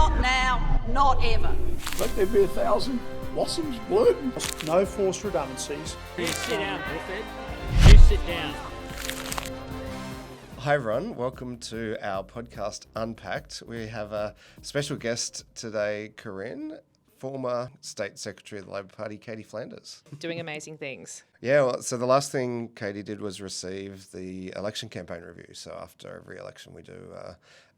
Not now, not ever. Let there be 1,000 blossoms bloom. No forced redundancies. You sit down, Clifford. You sit down. Hi everyone, welcome to our podcast Unpacked. We have a special guest today, Corinne, former State Secretary of the Labor Party, Katie Flanders. Doing amazing things. Yeah, well, so the last thing Katie did was receive the election campaign review. So after every election we do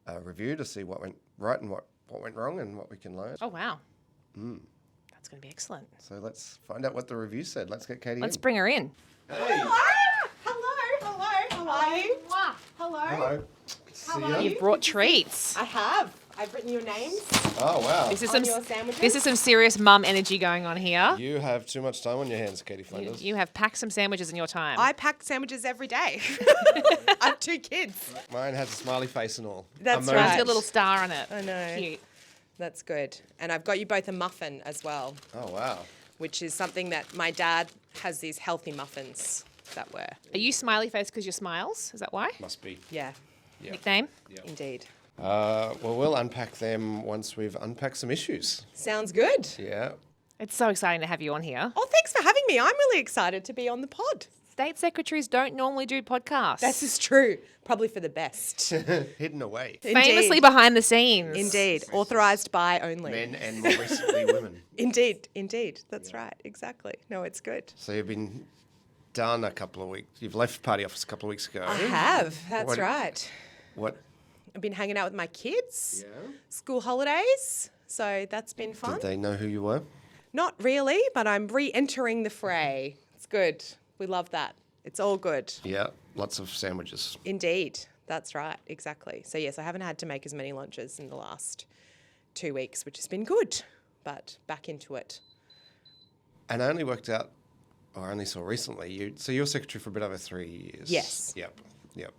a review to see what went right and what went wrong and what we can learn. Oh, wow. That's going to be excellent. So let's find out what the review said. Let's get Katie Let's in. bring her in. Hello. How are you? Hello. Hello. Good to see you. You've brought treats. I have. I've written your names Oh, wow. This is on some your sandwiches. this is some serious mum energy going on here. You have too much time on your hands, Katie Flanders. You have packed some sandwiches in your time. I pack sandwiches every day. I have 2 kids. Mine has a smiley face and all. That's Emoji. right. It's got a little star on it. I know. Cute. That's good. And I've got you both a muffin as well, Oh, wow. which is something that my dad has these healthy muffins that were. Are you smiley face because you smiles? Is that why? Must be. Yeah, Yeah. Nickname? indeed. Well, we'll unpack them once we've unpacked some issues. Sounds good. Yeah. It's so exciting to have you on here. Oh, thanks for having me. I'm really excited to be on the pod. State secretaries don't normally do podcasts. This is true. Probably for the best. Hidden away. famously Indeed. behind the scenes. Indeed. Authorised by only. Men and more recently women. Indeed. That's right. Exactly. No, it's good. So you've been done a couple of weeks. You've left party office a couple of weeks ago. I have. That's What- right. What? I've been hanging out with my kids. Yeah. School holidays. So that's been fun. Did they know who you were? Not really, but I'm re-entering the fray. It's good. We love that. It's all good. Yeah. Lots of sandwiches. Indeed. That's right. Exactly. So yes, I haven't had to make as many lunches in the last 2 weeks, which has been good, but back into it. And I only worked out, or I only saw recently, you were secretary for a bit over 3 years. Yes. Yep.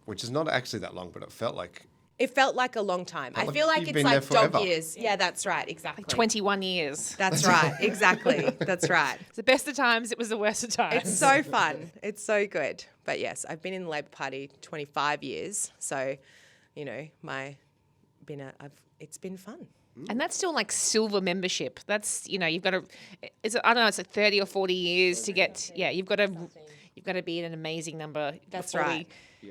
Which is not actually that long, but it felt like. It felt like a long time. I like feel like you've it's been like there dog forever. years. Yeah, that's right. Exactly. 21 years. That's right. Exactly. That's right. It's the best of times, it was the worst of times. It's so fun. It's so good. But yes, I've been in the Labor Party 25 years. So, you know, it's been fun. And that's still like silver membership. That's, you know, you've got to, I don't know, it's like 30 or 40 years to get, you've got to be in an amazing number. That's before right.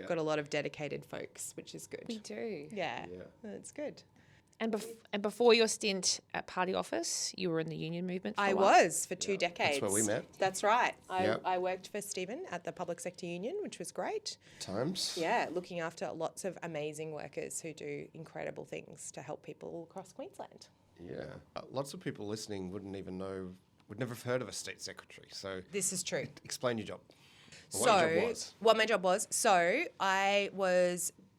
Got a lot of dedicated folks, which is good. We do. Yeah, that's good. And before your stint at party office, you were in the union movement for I a while. was for 2 decades. That's where we met. That's right. Yep. I worked for Stephen at the Public Sector Union, which was great. Times. Yeah, looking after lots of amazing workers who do incredible things to help people all across Queensland. Yeah. Lots of people listening would never have heard of a state secretary. So This is true. explain your job. Or So, what your job was. what my job was. So, I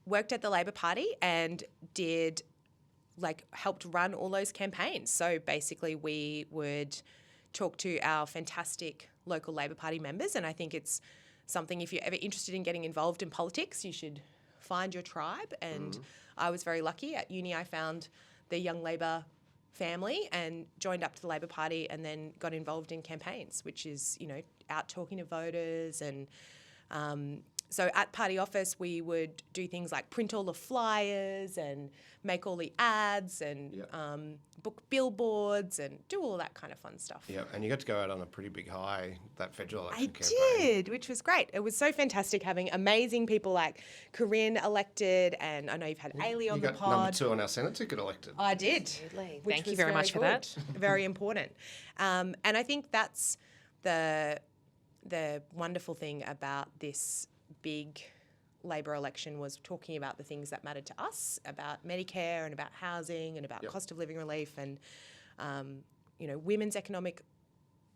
worked at the Labor Party and helped run all those campaigns. So, basically, we would talk to our fantastic local Labor Party members, and I think it's something, if you're ever interested in getting involved in politics, you should find your tribe. And I was very lucky. At uni, I found the Young Labor family and joined up to the Labor Party and then got involved in campaigns, which is, you know, out talking to voters. And so at party office, we would do things like print all the flyers and make all the ads and book billboards and do all that kind of fun stuff. Yeah, and you got to go out on a pretty big high, that federal election I campaign. did, which was great. It was so fantastic having amazing people like Corinne elected, and I know you've had Ailey on You the got pod. number 2 on our Senate ticket elected. I did. Absolutely. which Thank you was very much for that. good, Very important. And I think that's the wonderful thing about this big Labor election was talking about the things that mattered to us, about Medicare and about housing and about cost of living relief and, you know, women's economic,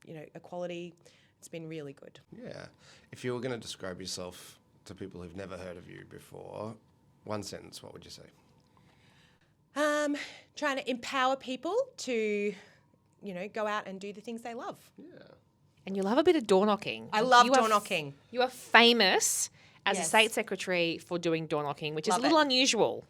you know, equality. It's been really good. Yeah. If you were going to describe yourself to people who've never heard of you before, one sentence, what would you say? Trying to empower people to, you know, go out and do the things they love. Yeah. And you love a bit of door knocking. I love You are door knocking. You are famous as a Yes. state secretary for doing door knocking, which is Love a little it. unusual.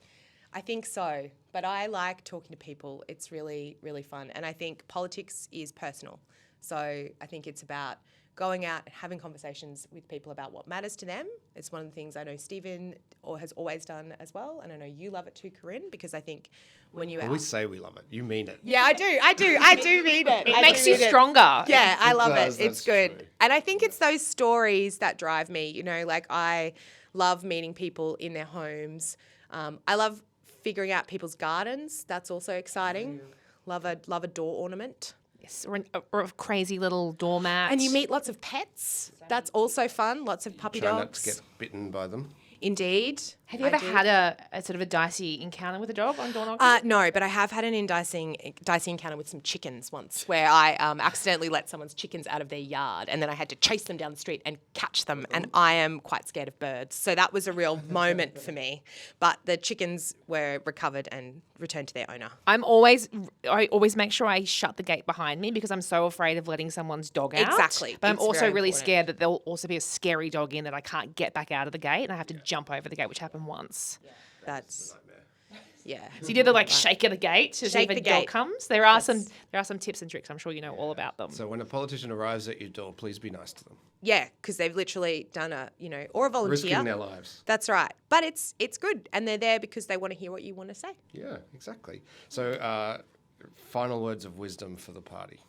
I think so, but I like talking to people. It's really, really fun. And I think politics is personal. So I think it's about going out and having conversations with people about what matters to them. It's one of the things I know Stephen has always done as well, and I know you love it too, Corinne, because I think when you We say we love it. You mean it. yeah, I do mean it. It makes you stronger. Yeah, I love does, it. It's that's good. true. And I think it's those stories that drive me, you know, like I love meeting people in their homes. I love figuring out people's gardens. That's also exciting. Love a door ornament. Yes, or a crazy little doormat. And you meet lots of pets. That's also fun. Lots of puppy Try dogs. not to get bitten by them. Indeed. Have you ever had a sort of a dicey encounter with a dog on door knocking? No, but I have had an dicey encounter with some chickens once where I accidentally let someone's chickens out of their yard and then I had to chase them down the street and catch them. And I am quite scared of birds. So that was a real moment for me. But the chickens were recovered and returned to their owner. I always make sure I shut the gate behind me because I'm so afraid of letting someone's dog out. Exactly. But I'm It's also very really important. scared that there'll also be a scary dog in that I can't get back out of the gate and I have to jump over the gate, which happened once. That's, yeah. So you did the shake of the gate to see Shake if a the dog gate. comes. There are some tips and tricks. I'm sure you know all about them. So when a politician arrives at your door, please be nice to them. Yeah, because they've literally done or a volunteer. Risking their lives. That's right. But it's good. And they're there because they want to hear what you want to say. Yeah, exactly. So final words of wisdom for the party.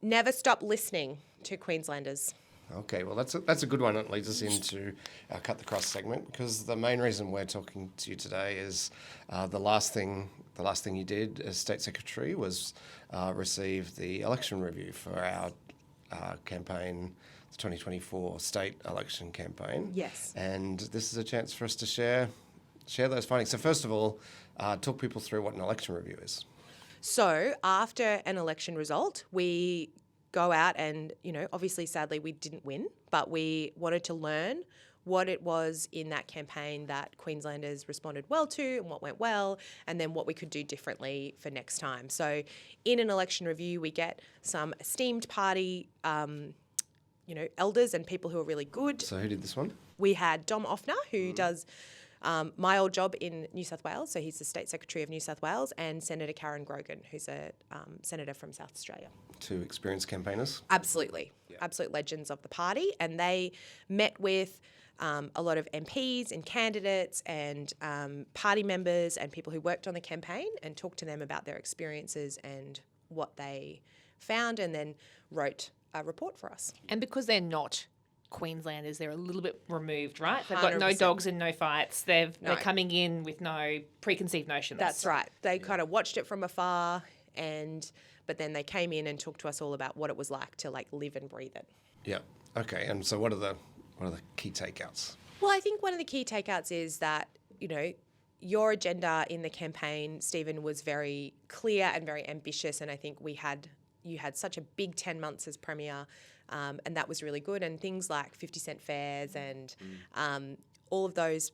Never stop listening to Queenslanders. Okay, well, that's a good one. It leads us into our Cut the Crust segment because the main reason we're talking to you today is the last thing you did as State Secretary was receive the election review for our campaign, the 2024 state election campaign. Yes. And this is a chance for us to share those findings. So first of all, talk people through what an election review is. So after an election result, we go out and, obviously, sadly, we didn't win, but we wanted to learn what it was in that campaign that Queenslanders responded well to and what went well, and then what we could do differently for next time. So in an election review, we get some esteemed party, elders and people who are really good. So who did this one? We had Dom Offner, who does my old job in New South Wales, so he's the State Secretary of New South Wales, and Senator Karen Grogan, who's a senator from South Australia. Two experienced campaigners. Absolutely. Absolute legends of the party. And they met with a lot of MPs and candidates and party members and people who worked on the campaign and talked to them about their experiences and what they found, and then wrote a report for us. And because they're not Queenslanders, they're a little bit removed, right? They've got no 100%. dogs and no fights. They're coming in with no preconceived notions. That's right. They kind of watched it from afar, but then they came in and talked to us all about what it was like to live and breathe it. Yeah. Okay. And so what are the key takeouts? Well, I think one of the key takeouts is that, your agenda in the campaign, Stephen, was very clear and very ambitious, and I think you had such a big 10 months as Premier, and that was really good. And things like 50-cent fares and all of those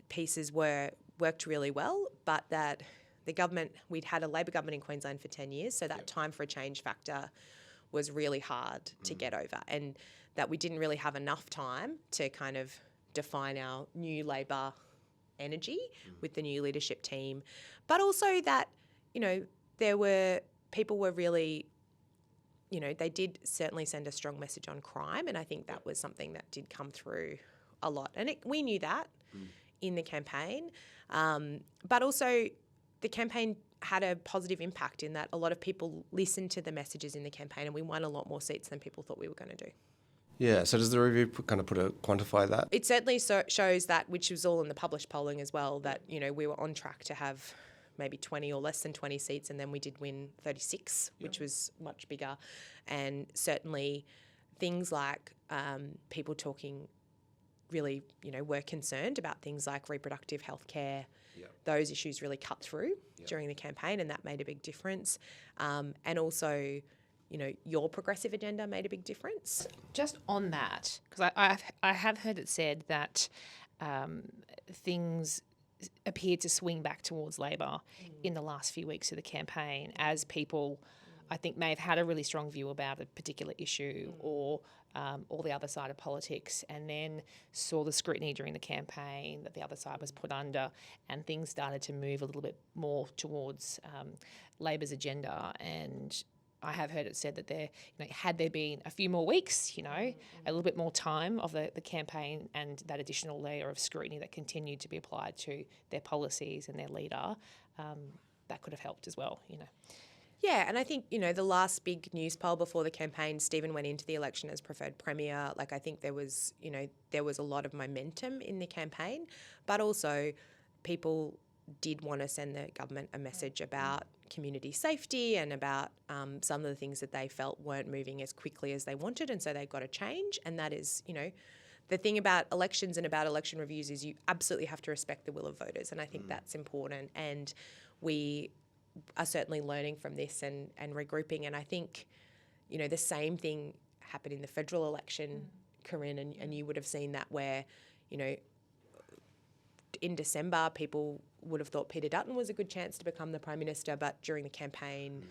pieces worked really well, but that the government, we'd had a Labor government in Queensland for 10 years, so that time for a change factor was really hard to get over, and that we didn't really have enough time to kind of define our new Labor energy with the new leadership team, but also that, people were really, they did certainly send a strong message on crime, and I think that was something that did come through a lot. And we knew that in the campaign, but also the campaign had a positive impact in that a lot of people listened to the messages in the campaign, and we won a lot more seats than people thought we were going to do. Yeah, so does the review quantify that? It certainly shows that, which was all in the published polling as well, that, we were on track to have maybe 20 or less than 20 seats, and then we did win 36, which was much bigger. And certainly things like people talking really, were concerned about things like reproductive health care. Those issues really cut through during the campaign, and that made a big difference. And also, your progressive agenda made a big difference. Just on that, because I have heard it said that things appeared to swing back towards Labor in the last few weeks of the campaign as people, I think, may have had a really strong view about a particular issue or the other side of politics, and then saw the scrutiny during the campaign that the other side was put under, and things started to move a little bit more towards Labor's agenda. And I have heard it said that had there been a few more weeks, a little bit more time of the campaign and that additional layer of scrutiny that continued to be applied to their policies and their leader, that could have helped as well, Yeah, and I think, the last big news poll before the campaign, Stephen went into the election as preferred premier. Like, I think there was a lot of momentum in the campaign, but also people did want to send the government a message about community safety and about some of the things that they felt weren't moving as quickly as they wanted, and so they got a change. And that is, the thing about elections and about election reviews is you absolutely have to respect the will of voters, and I think that's important. And we are certainly learning from this and regrouping. And I think, the same thing happened in the federal election, Corinne, and you would have seen that where, in December, people would have thought Peter Dutton was a good chance to become the Prime Minister, but during the campaign,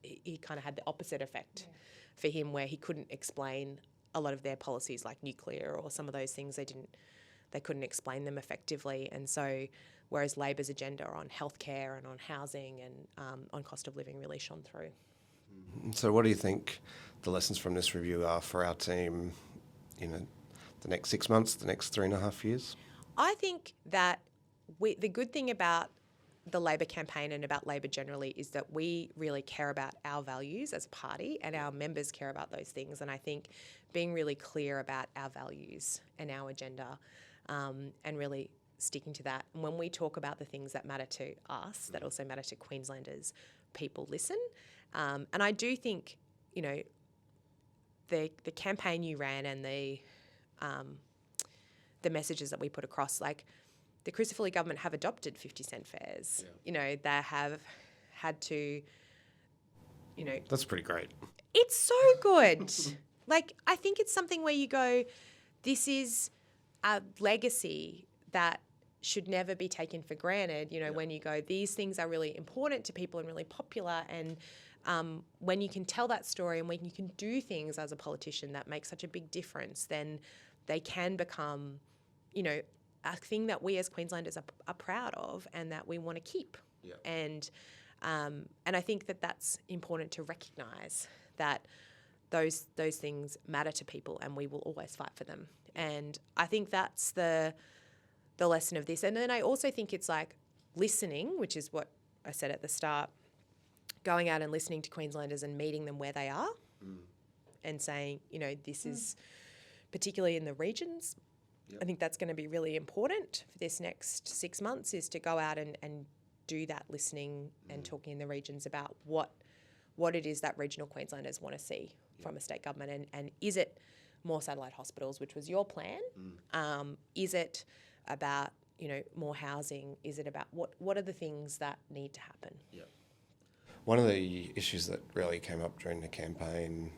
he kind of had the opposite effect for him, where he couldn't explain a lot of their policies like nuclear or some of those things. They couldn't explain them effectively. And so whereas Labor's agenda on healthcare and on housing and on cost of living really shone through. So what do you think the lessons from this review are for our team, the next 6 months, the next 3.5 years? I think that the good thing about the Labor campaign and about Labor generally is that we really care about our values as a party, and our members care about those things. And I think being really clear about our values and our agenda and really sticking to that. And when we talk about the things that matter to us, that also matter to Queenslanders, people listen. And I do think, the campaign you ran and the messages that we put across, like the Crucifili government have adopted 50-cent fares. They have had to, That's pretty great. It's so good. Like, I think it's something where you go, this is a legacy that should never be taken for granted, when you go, these things are really important to people and really popular. And when you can tell that story and when you can do things as a politician that make such a big difference, then they can become, a thing that we as Queenslanders are proud of and that we want to keep. Yeah. And I think that that's important to recognise, that those things matter to people and we will always fight for them. And I think that's the lesson of this. And then I also think it's like listening, which is what I said at the start, going out and listening to Queenslanders and meeting them where they are and saying, this is particularly in the regions. Yep. I think that's going to be really important for this next 6 months, is to go out and do that listening and talking in the regions about what it is that regional Queenslanders want to see from a state government. And is it more satellite hospitals, which was your plan? Is it about, more housing? Is it about what are the things that need to happen? Yeah. One of the issues that really came up during the campaign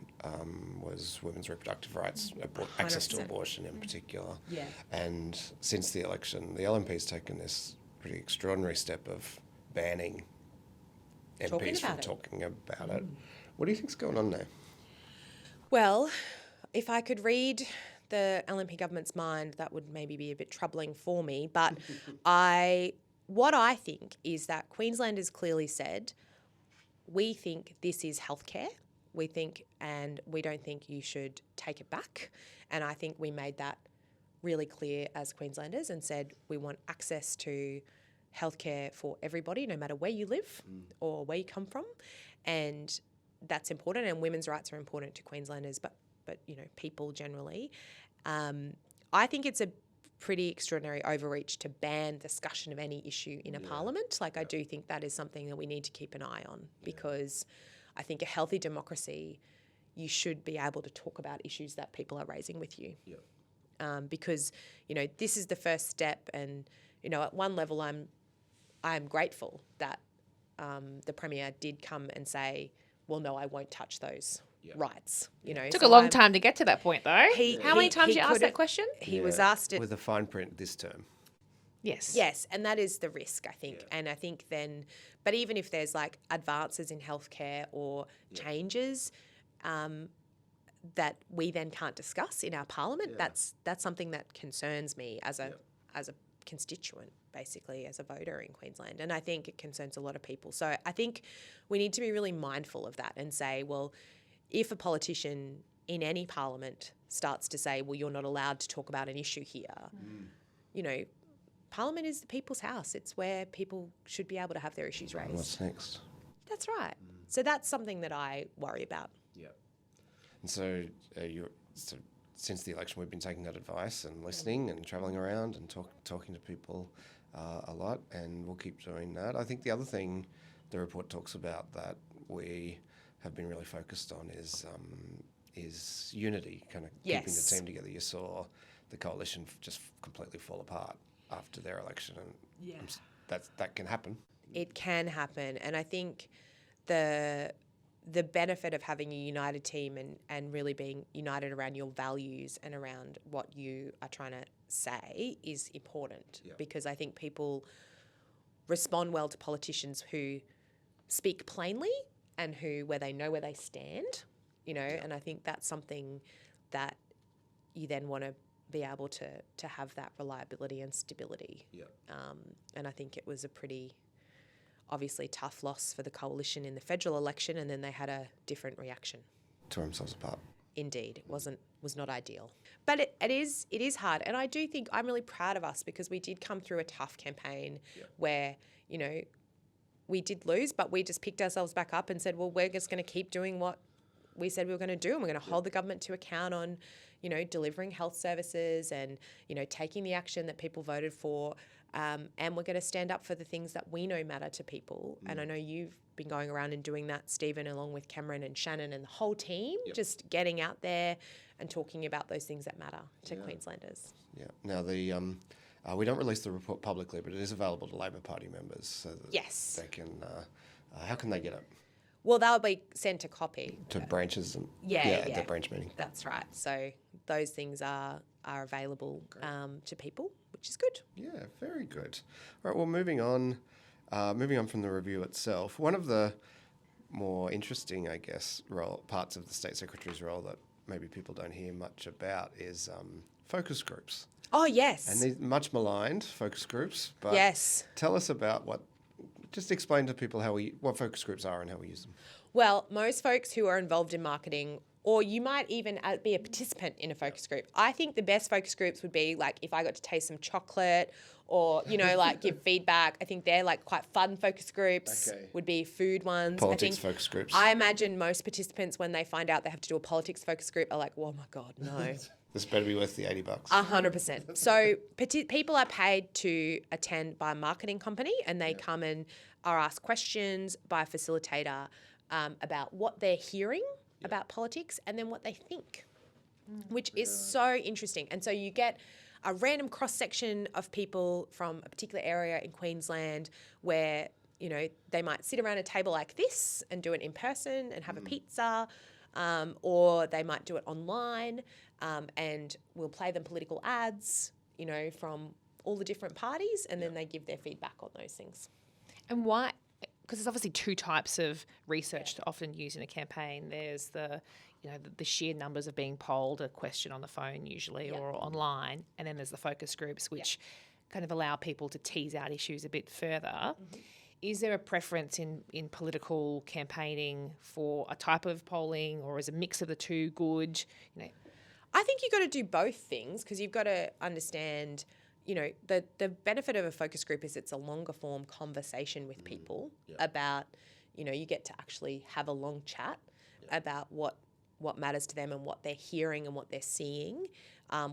was women's reproductive rights, access to abortion in particular. Yeah. And since the election, the LNP's taken this pretty extraordinary step of banning MPs from talking about it. What do you think's going on there? Well, if I could read the LNP government's mind, that would maybe be a bit troubling for me. But what I think is that Queenslanders clearly said, we think this is healthcare. We think, and we don't think you should take it back. And I think we made that really clear as Queenslanders and said we want access to healthcare for everybody, no matter where you live or where you come from. And that's important. And women's rights are important to Queenslanders, but people generally. I think it's a pretty extraordinary overreach to ban discussion of any issue in a parliament. Like, I do think that is something that we need to keep an eye on, because I think a healthy democracy, you should be able to talk about issues that people are raising with you. Yeah. Because, this is the first step, and, at one level I'm grateful that the Premier did come and say, well, no, I won't touch those rights. Took a long time to get to that point, though. How many times did you ask that question? He was asked it with a fine print this term. Yes, and that is the risk, I think. And I think then, but even if there's like advances in healthcare or changes that we then can't discuss in our parliament, that's something that concerns me as a constituent. basically as a voter in Queensland. And I think it concerns a lot of people. So I think we need to be really mindful of that and say, well, if a politician in any parliament starts to say, well, you're not allowed to talk about an issue here, you know, Parliament is the people's house. It's where people should be able to have their issues raised. What's next? That's right. So that's something that I worry about. Yeah. And so since the election, we've been taking that advice and listening and travelling around and talking to people a lot, and we'll keep doing that. I think the other thing the report talks about that we have been really focused on is unity, kind of keeping the team together. You saw the coalition just completely fall apart after their election, and that can happen. It can happen, and I think the benefit of having a united team and really being united around your values and around what you are trying to say is important, because I think people respond well to politicians who speak plainly and where they know where they stand, you know, and I think that's something that you then want to be able to have that reliability and stability. And I think it was a pretty obviously tough loss for the coalition in the federal election, and then they had a different reaction. Tore themselves apart. Indeed, it was not ideal. But it is hard, and I do think I'm really proud of us because we did come through a tough campaign where, you know, we did lose, but we just picked ourselves back up and said, well, we're just going to keep doing what we said we were going to do, and we're going to hold the government to account on, you know, delivering health services and, you know, taking the action that people voted for. And we're going to stand up for the things that we know matter to people. And I know you've been going around and doing that, Stephen, along with Cameron and Shannon and the whole team, just getting out there and talking about those things that matter to Queenslanders. Yeah. Now, we don't release the report publicly, but it is available to Labor Party members so that they can. How can they get it? Well, they'll be sent a copy. To branches and at the branch meeting. That's right. So those things are available to people, which is good. Yeah, very good. All right, well, moving on from the review itself, one of the more interesting, I guess, parts of the State Secretary's role that maybe people don't hear much about is focus groups. Oh, yes. And these much maligned focus groups. But tell us about just explain to people what focus groups are and how we use them. Well, most folks who are involved in marketing, or you might even be a participant in a focus group. I think the best focus groups would be like if I got to taste some chocolate or, you know, like give feedback. I think they're like quite fun focus groups, would be food ones. Politics focus groups. I imagine most participants, when they find out they have to do a politics focus group, are like, oh my God, no. This better be worth the $80. 100%. So people are paid to attend by a marketing company, and they come and are asked questions by a facilitator about what they're hearing about politics and then what they think, which is so interesting. And so you get a random cross-section of people from a particular area in Queensland where, you know, they might sit around a table like this and do it in person and have a pizza, or they might do it online, and we'll play them political ads, you know, from all the different parties, and then they give their feedback on those things. And why? Because there's obviously two types of research to often use in a campaign. There's the sheer numbers of being polled, a question on the phone usually or online, and then there's the focus groups, which kind of allow people to tease out issues a bit further. Is there a preference in political campaigning for a type of polling, or is a mix of the two good? You know, I think you've got to do both things, because you've got to understand, you know, the benefit of a focus group is it's a longer form conversation with people about, you know, you get to actually have a long chat about what matters to them and what they're hearing and what they're seeing.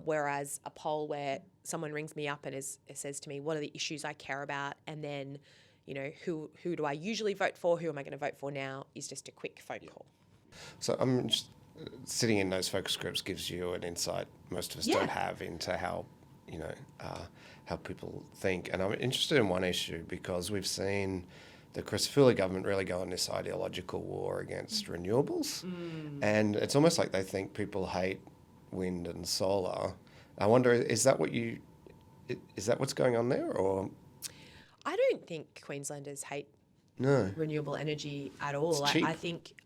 Whereas a poll where someone rings me up and says to me, what are the issues I care about? And then, you know, who do I usually vote for? Who am I going to vote for now? Is just a quick phone call. So sitting in those focus groups gives you an insight most of us don't have into how, you know, how people think. And I'm interested in one issue because we've seen the Crusts government really go on this ideological war against renewables. And it's almost like they think people hate wind and solar. I wonder, is that what's going on there, or? I don't think Queenslanders hate renewable energy at all. It's cheap. I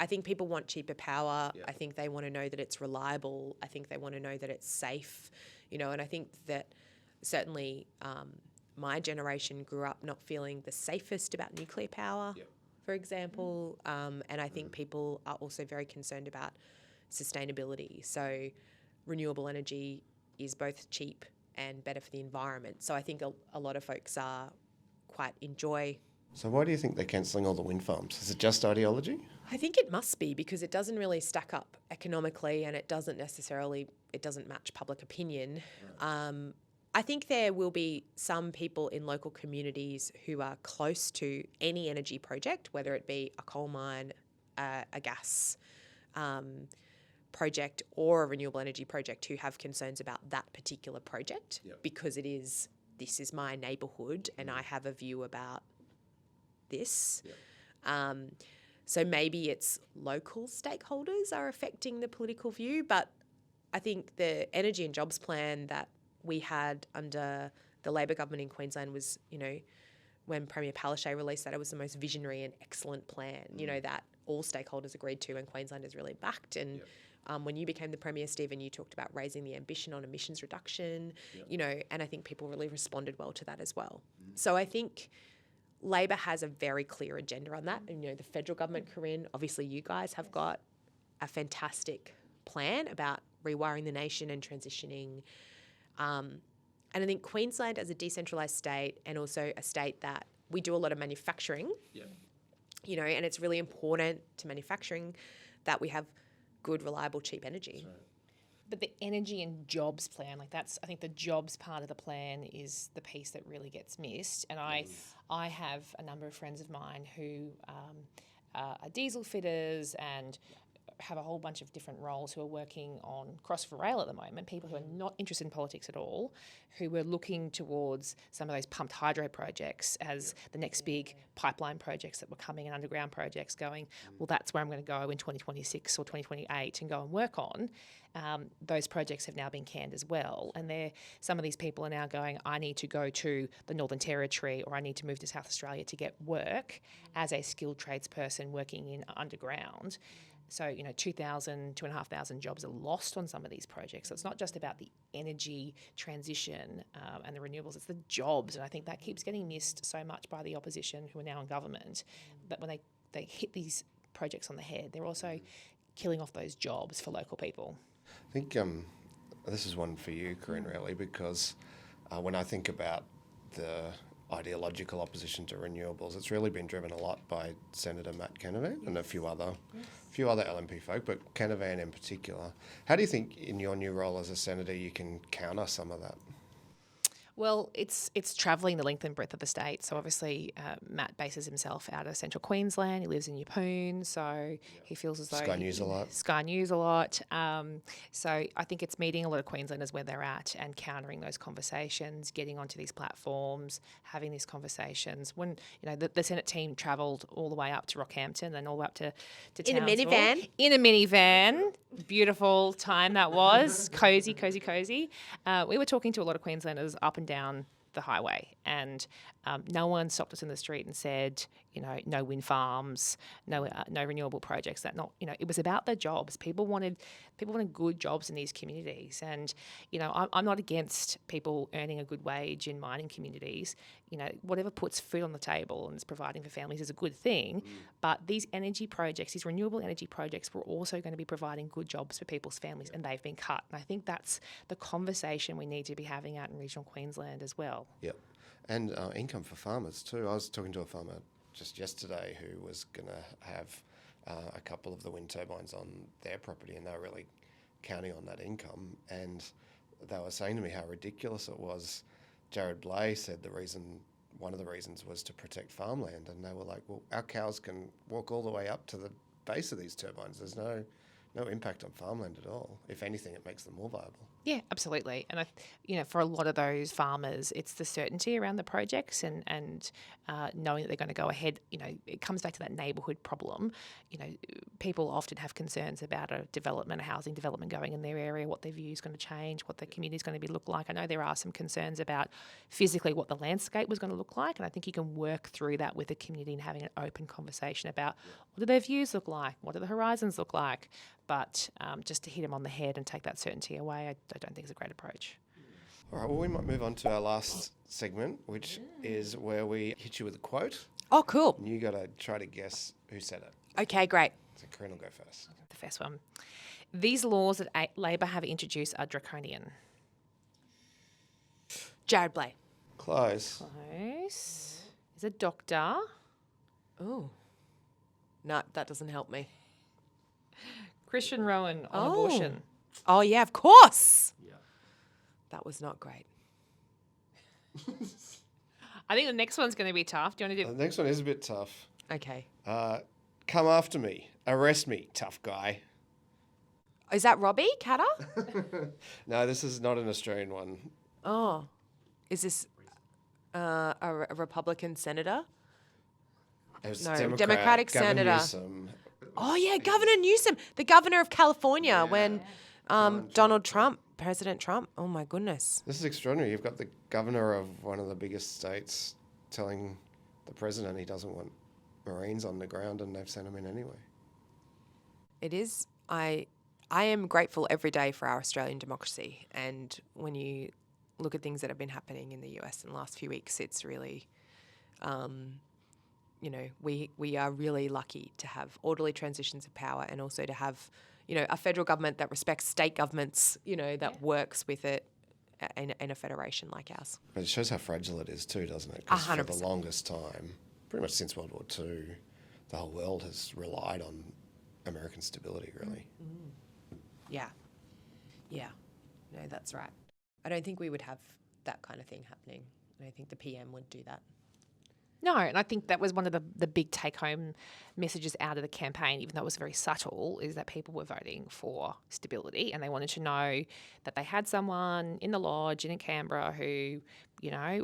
think people want cheaper power. I think they want to know that it's reliable. I think they want to know that it's safe. You know, and I think that certainly my generation grew up not feeling the safest about nuclear power, for example. And I think people are also very concerned about sustainability. So renewable energy is both cheap and better for the environment. So I think a lot of folks are quite enjoy. So why do you think they're cancelling all the wind farms? Is it just ideology? I think it must be, because it doesn't really stack up economically, and it doesn't match public opinion. I think there will be some people in local communities who are close to any energy project, whether it be a coal mine, a gas project, or a renewable energy project, who have concerns about that particular project because this is my neighbourhood and I have a view about this. So maybe it's local stakeholders are affecting the political view, but I think the energy and jobs plan that we had under the Labor government in Queensland was, when Premier Palaszczuk released that, it was the most visionary and excellent plan, that all stakeholders agreed to and Queenslanders really backed. And when you became the Premier, Stephen, you talked about raising the ambition on emissions reduction, and I think people really responded well to that as well. So I think Labor has a very clear agenda on that. And, the federal government, Corinne, obviously you guys have got a fantastic plan about rewiring the nation and transitioning. And I think Queensland, as a decentralised state and also a state that we do a lot of manufacturing, and it's really important to manufacturing that we have good, reliable, cheap energy. But the energy and jobs plan, I think the jobs part of the plan is the piece that really gets missed. And I have a number of friends of mine who are diesel fitters and have a whole bunch of different roles who are working on Cross for Rail at the moment, people who are not interested in politics at all, who were looking towards some of those pumped hydro projects as the next big pipeline projects that were coming and underground projects, going, well, that's where I'm going to go in 2026 or 2028 and go and work on. Those projects have now been canned as well. And some of these people are now going, I need to go to the Northern Territory or I need to move to South Australia to get work as a skilled tradesperson working in underground. So, 2,500 jobs are lost on some of these projects. So it's not just about the energy transition and the renewables, it's the jobs. And I think that keeps getting missed so much by the opposition who are now in government, that when they hit these projects on the head, they're also killing off those jobs for local people. I think this is one for you, Corinne, really, because when I think about the ideological opposition to renewables, it's really been driven a lot by Senator Matt Canavan and a few other LNP folk, but Canavan in particular. How do you think in your new role as a senator you can counter some of that? Well, it's travelling the length and breadth of the state. So obviously Matt bases himself out of central Queensland. He lives in Yeppoon, so he feels as though... Sky News a lot. So I think it's meeting a lot of Queenslanders where they're at and countering those conversations, getting onto these platforms, having these conversations. When, the Senate team travelled all the way up to Rockhampton and all the way up to Townsville. In a minivan. Beautiful time that was. Cozy. We were talking to a lot of Queenslanders up and down the highway, and no one stopped us in the street and said, no wind farms, no renewable projects. It was about the jobs. People wanted good jobs in these communities, and I'm not against people earning a good wage in mining communities. Whatever puts food on the table and is providing for families is a good thing. But these energy projects, these renewable energy projects, were also going to be providing good jobs for people's families, and they've been cut. And I think that's the conversation we need to be having out in regional Queensland as well. Yep. And income for farmers too. I was talking to a farmer just yesterday who was going to have a couple of the wind turbines on their property, and they were really counting on that income. And they were saying to me how ridiculous it was. Jared Blay said one of the reasons was to protect farmland, and they were like, well, our cows can walk all the way up to the base of these turbines. There's no impact on farmland at all. If anything, it makes them more viable. Yeah, absolutely. And for a lot of those farmers, it's the certainty around the projects and knowing that they're going to go ahead. It comes back to that neighbourhood problem. People often have concerns about a housing development going in their area, what their view is going to change, what the community is going to look like. I know there are some concerns about physically what the landscape was going to look like, and I think you can work through that with the community and having an open conversation about what do their views look like, what do the horizons look like. But just to hit them on the head and take that certainty away, I don't think is a great approach. All right, well, we might move on to our last segment, which is where we hit you with a quote. Oh, cool. And you got to try to guess who said it. Okay, great. So Corinne will go first. The first one. These laws that Labor have introduced are draconian. Jared Blay. Close. Close. Is a doctor. Oh. No, that doesn't help me. Christian Rowan on abortion. Oh, yeah, of course. Yeah. That was not great. I think the next one's going to be tough. Do you want to do The next one is a bit tough. Okay. Come after me. Arrest me, tough guy. Is that Robbie Catter? No, this is not an Australian one. Oh. Is this a Republican senator? It was No, Democrat, Democratic Gavin senator. Newsom. Oh, yeah, Governor Newsom, the governor of California when Donald Trump, President Trump. Oh, my goodness. This is extraordinary. You've got the governor of one of the biggest states telling the president he doesn't want Marines on the ground, and they've sent them in anyway. It is. I am grateful every day for our Australian democracy. And when you look at things that have been happening in the US in the last few weeks, it's really, we are really lucky to have orderly transitions of power and also to have, a federal government that respects state governments, that works with it in a federation like ours. But it shows how fragile it is too, doesn't it? Because for the 100%. longest time, pretty much since World War II, the whole world has relied on American stability, really. Yeah. Yeah. No, that's right. I don't think we would have that kind of thing happening. I don't think the PM would do that. No, and I think that was one of the big take-home messages out of the campaign, even though it was very subtle, is that people were voting for stability and they wanted to know that they had someone in the lodge and in Canberra who,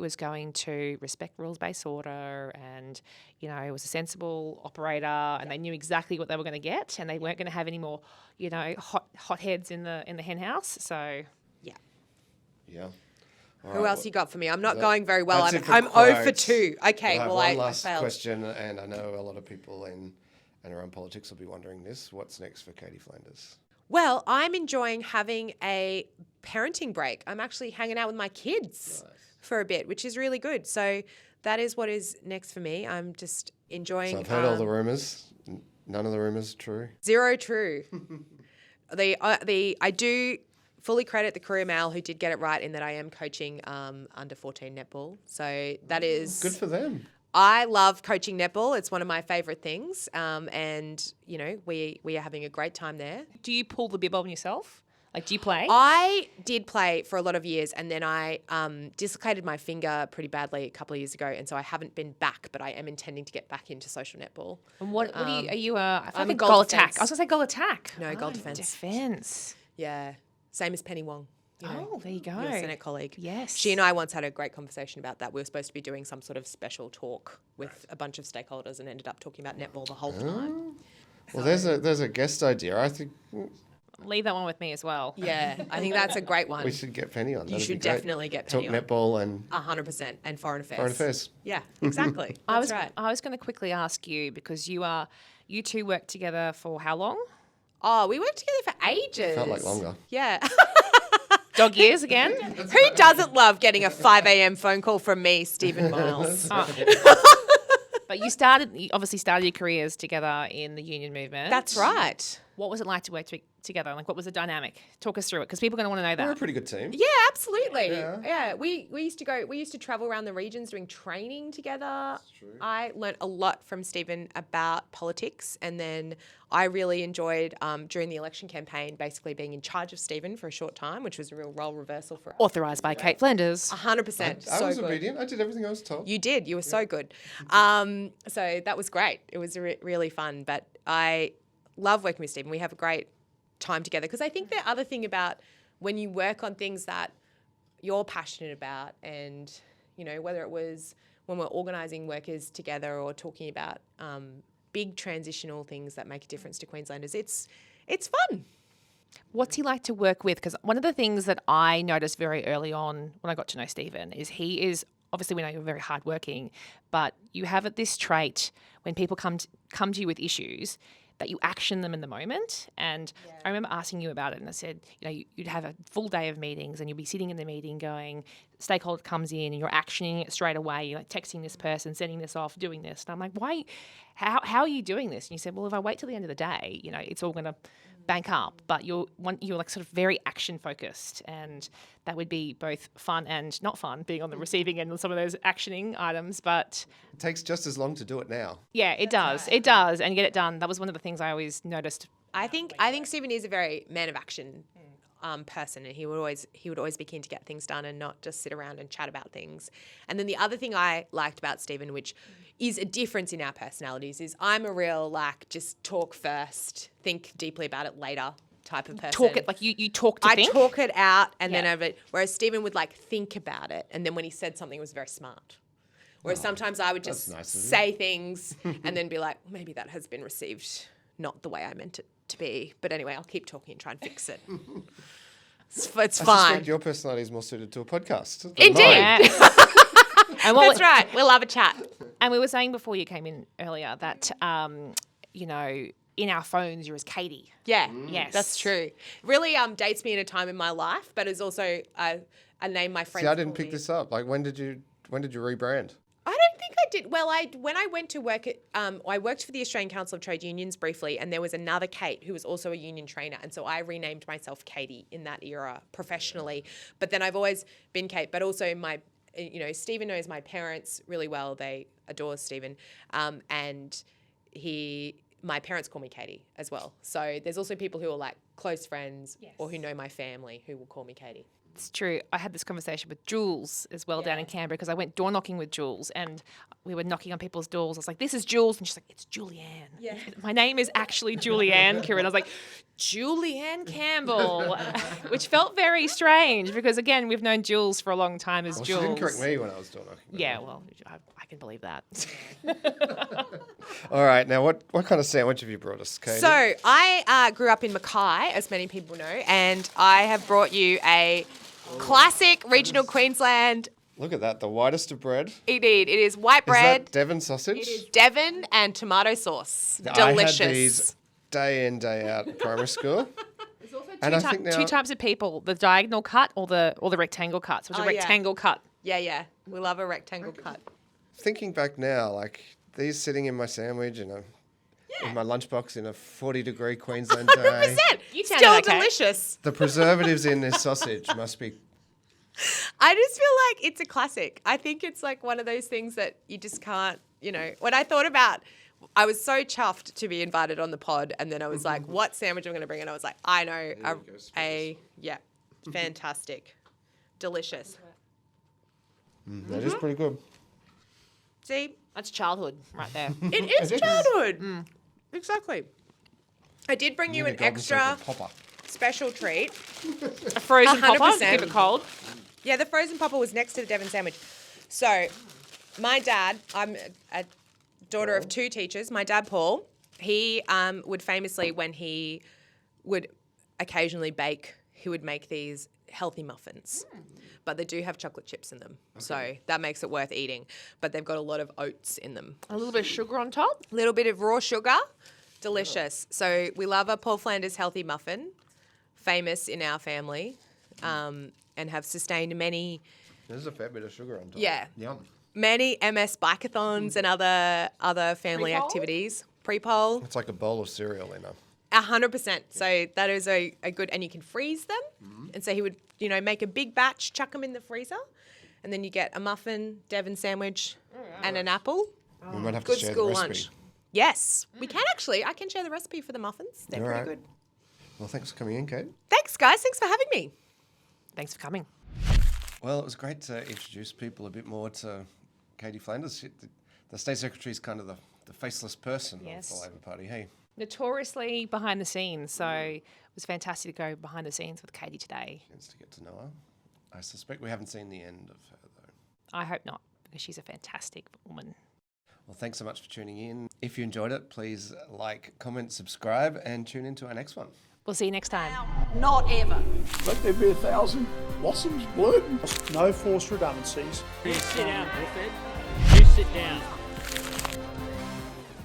was going to respect rules-based order and, was a sensible operator and they knew exactly what they were going to get and they weren't going to have any more, hot heads in the hen house. So, Yeah. Yeah. All Who right, else you got for me? I'm not going very well. that's it for I'm 0 for quotes. 2. Okay, We'll have well, one I last failed. question, and I know a lot of people in and around politics will be wondering this. What's next for Katie Flanders? Well, I'm enjoying having a parenting break. I'm actually hanging out with my kids for a bit, which is really good. So that is what is next for me. I'm just enjoying. So I've heard all the rumours. None of the rumours are true. Zero true. I do fully credit the Courier Mail who did get it right in that I am coaching under 14 netball. So that is Good for them. I love coaching netball. It's one of my favourite things, and we are having a great time there. do you pull the bib on yourself? Like, do you play? I did play for a lot of years, and then I dislocated my finger pretty badly a couple of years ago, and so I haven't been back, but I am intending to get back into social netball. And what are you? Are you I feel I'm like a goal goal defence. attack. I was going to say goal attack. No, goal defence. Defence. Yeah, same as Penny Wong. Oh, there you go. Your Senate colleague. Yes. She and I once had a great conversation about that. We were supposed to be doing some sort of special talk with a bunch of stakeholders and ended up talking about netball the whole time. Well, there's a guest idea. I think Leave that one with me as well. Yeah, I think that's a great one. we should get Penny on. You That'd be should great. definitely get Talk Penny on. netball and 100%. And foreign affairs. foreign affairs. Yeah, exactly. I That's was right. I was going to quickly ask you because you two worked together for how long? Oh, we worked together for ages. Felt like longer. Yeah. Dog years again? Who doesn't love getting a 5 a.m. phone call from me, Stephen Miles? But you obviously started your careers together in the union movement. That's right. What was it like to work together? Like, what was the dynamic? Talk us through it because people are going to want to know We're a that. pretty good team. Yeah, absolutely. Yeah. Yeah, we used to travel around the regions doing training together. I learnt a lot from Stephen about politics, and then I really enjoyed during the election campaign basically being in charge of Stephen for a short time, which was a real role reversal for us. Authorised by Kate Flanders. 100%. I so was good. obedient. I did everything I was told. You did. You were so good. So that was great. It was really fun. But I love working with Stephen. We have a great time together because I think the other thing about when you work on things that you're passionate about and, whether it was when we're organising workers together or talking about big transitional things that make a difference to Queenslanders, it's fun. What's he like to work with? Because one of the things that I noticed very early on when I got to know Stephen is he is, obviously we know you're very hardworking, but you have this trait when people come to you with issues, that you action them in the moment. And I remember asking you about it, and I said, you'd have a full day of meetings, and you'll be sitting in the meeting going, stakeholder comes in, and you're actioning it straight away. You're like texting this person, sending this off, doing this. And I'm like, why? How are you doing this? And you said, well, if I wait till the end of the day, it's all going to bank up, but you're like sort of very action focused, and that would be both fun and not fun, being on the receiving end of some of those actioning items. But It takes just as long to do it now. yeah, it does. It does, and get it done. That was one of the things I always noticed. I think Stephen is a very man of action person, and he would always be keen to get things done and not just sit around and chat about things. And then the other thing I liked about Stephen, which is a difference in our personalities, is I'm a real just talk first, think deeply about it later type of person. Talk it like you talk to think. I talk it out and then over it. Whereas Stephen would think about it, and then when he said something, it was very smart. Whereas sometimes I would just say things and then be like, maybe that has been received not the way I meant it to be. But anyway, I'll keep talking and try and fix it. It's I fine. suspect your personality is more suited to a podcast. than Indeed. mine. Yeah. That's right. We'll have a chat. And we were saying before you came in earlier that, in our phones, you're as Katie. Yeah, Yes. that's true. Really dates me in a time in my life, but is also a name my friends See, I didn't call pick me. this up. Like, when did you rebrand? I don't think I did. Well, when I went to work at, I worked for the Australian Council of Trade Unions briefly, and there was another Kate who was also a union trainer, and so I renamed myself Katie in that era professionally. But then I've always been Kate, but also Stephen knows my parents really well. They adore Stephen, and my parents call me Katie as well. So there's also people who are close friends or who know my family who will call me Katie. It's true. I had this conversation with Jules as well down in Canberra, because I went door knocking with Jules, and we were knocking on people's doors. I was like, this is Jules. And she's like, it's Julianne. Yeah. My name is actually Julianne, Corinne. I was like, Julianne Campbell, which felt very strange because, again, we've known Jules for a long time as Well, Jules. she didn't correct me when I was door knocking. Yeah, well, I can believe that. All right, now what kind of sandwich have you brought us, Katie? So I grew up in Mackay, as many people know, and I have brought you a classic regional Queensland. Look at that, the whitest of bread. Indeed, it is white Is bread. that Devon sausage? It is Devon and tomato sauce. I Delicious. had these day in, day out at primary school. There's also And I think now- two types of people, the diagonal cut or the rectangle cut. So it's a Oh, yeah. rectangle cut. Yeah. We love a rectangle cut. Thinking back now, these sitting in my sandwich in my lunchbox in a 40-degree Queensland day. 100%. You sounded Still okay. delicious. The preservatives in this sausage must be. I just feel like it's a classic. I think it's one of those things that you just can't, when I thought about, I was so chuffed to be invited on the pod, and then I was like, what sandwich am I going to bring? And I was like, I know, fantastic. Delicious. That is pretty good. See? That's childhood right there. It is childhood. Exactly. I did bring you an Golden extra Circle popper. special treat. A frozen popper, 100%. keep it cold. Yeah, the frozen popper was next to the Devon sandwich. So, my dad, I'm a daughter of two teachers. My dad, Paul, he would famously, when he would occasionally bake, he would make these healthy muffins. But they do have chocolate chips in them. Okay. So that makes it worth eating. But they've got a lot of oats in them. A little bit of sugar on top. A little bit of raw sugar. Delicious. So we love a Paul Flanders healthy muffin, famous in our family, and have sustained many... There's a fair bit of sugar on top. Yeah. Yum. Many MS bikeathons and other family Pre-poll? activities. Pre-poll. It's like a bowl of cereal in a... 100%. So that is a good... And you can freeze them. Mm-hmm. And so he would, make a big batch, chuck them in the freezer, and then you get a muffin, Devon sandwich, and an apple. We might have to Good share school the recipe. lunch. Yes, we can actually. I can share the recipe for the muffins. They're All pretty right. good. Well, thanks for coming in, Kate. Thanks, guys. Thanks for having me. Thanks for coming. Well, it was great to introduce people a bit more to Katie Flanders. The State Secretary is kind of the faceless person Yes. of the Labor Party. Hey, Notoriously behind the scenes, so it was fantastic to go behind the scenes with Katie today. chance to get to know her. I suspect we haven't seen the end of her, though. I hope not, because she's a fantastic woman. Well, thanks so much for tuning in. If you enjoyed it, please like, comment, subscribe, and tune in to our next one. We'll see you next time. Not ever. Let there be 1,000 blossoms bloom. No forced redundancies. You sit down, Clifford. You sit down.